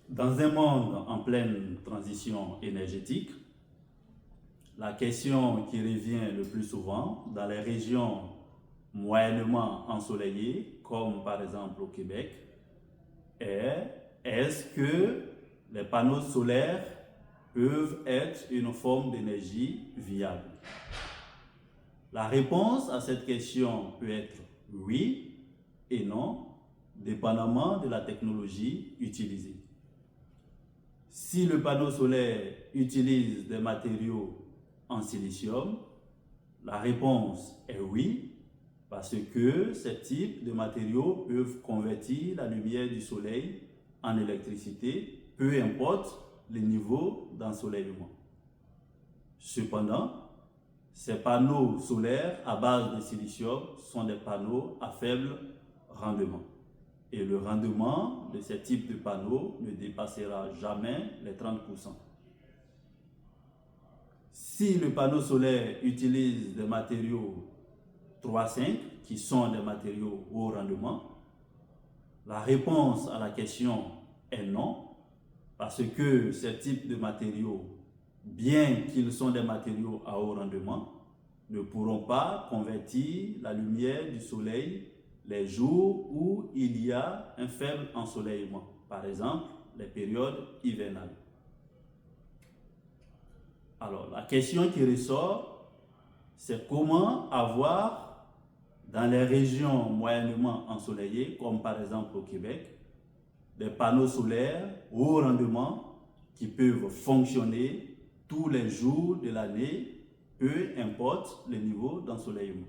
Dans un monde en pleine transition énergétique, la question qui revient le plus souvent dans les régions moyennement ensoleillées, comme par exemple au Québec, est est-ce que les panneaux solaires peuvent être une forme d'énergie viable? La réponse à cette question peut être oui et non, dépendamment de la technologie utilisée. Si le panneau solaire utilise des matériaux en silicium, la réponse est oui, parce que ces types de matériaux peuvent convertir la lumière du soleil en électricité, peu importe le niveau d'ensoleillement. Cependant, ces panneaux solaires à base de silicium sont des panneaux à faible rendement. Et le rendement de ces types de panneaux ne dépassera jamais les 30%. Si le panneau solaire utilise des matériaux 3,5 qui sont des matériaux haut rendement, la réponse à la question est non, parce que ces types de matériaux, bien qu'ils sont des matériaux à haut rendement, ne pourront pas convertir la lumière du soleil les jours où il y a un faible ensoleillement, par exemple les périodes hivernales. Alors, la question qui ressort, c'est comment avoir dans les régions moyennement ensoleillées, comme par exemple au Québec, des panneaux solaires haut rendement qui peuvent fonctionner tous les jours de l'année, peu importe le niveau d'ensoleillement.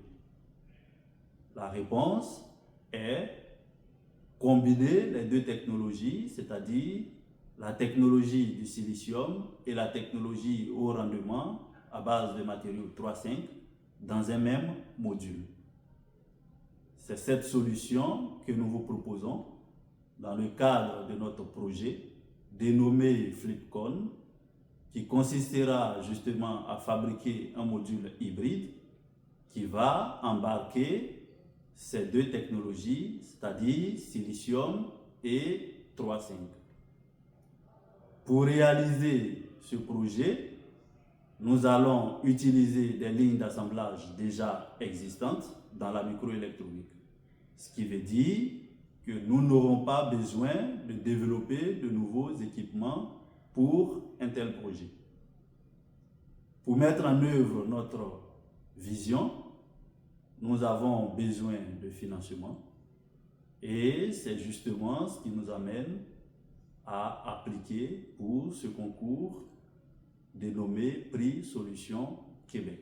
La réponse est combiner les deux technologies, c'est-à-dire la technologie du silicium et la technologie haut rendement à base de matériaux 3,5 dans un même module. C'est cette solution que nous vous proposons dans le cadre de notre projet dénommé Flipcon, qui consistera justement à fabriquer un module hybride qui va embarquer ces deux technologies, c'est-à-dire silicium et 3,5. Pour réaliser ce projet, nous allons utiliser des lignes d'assemblage déjà existantes dans la microélectronique. Ce qui veut dire que nous n'aurons pas besoin de développer de nouveaux équipements pour un tel projet. Pour mettre en œuvre notre vision, nous avons besoin de financement et c'est justement ce qui nous amène à appliquer pour ce concours dénommé Prix Solutions Québec.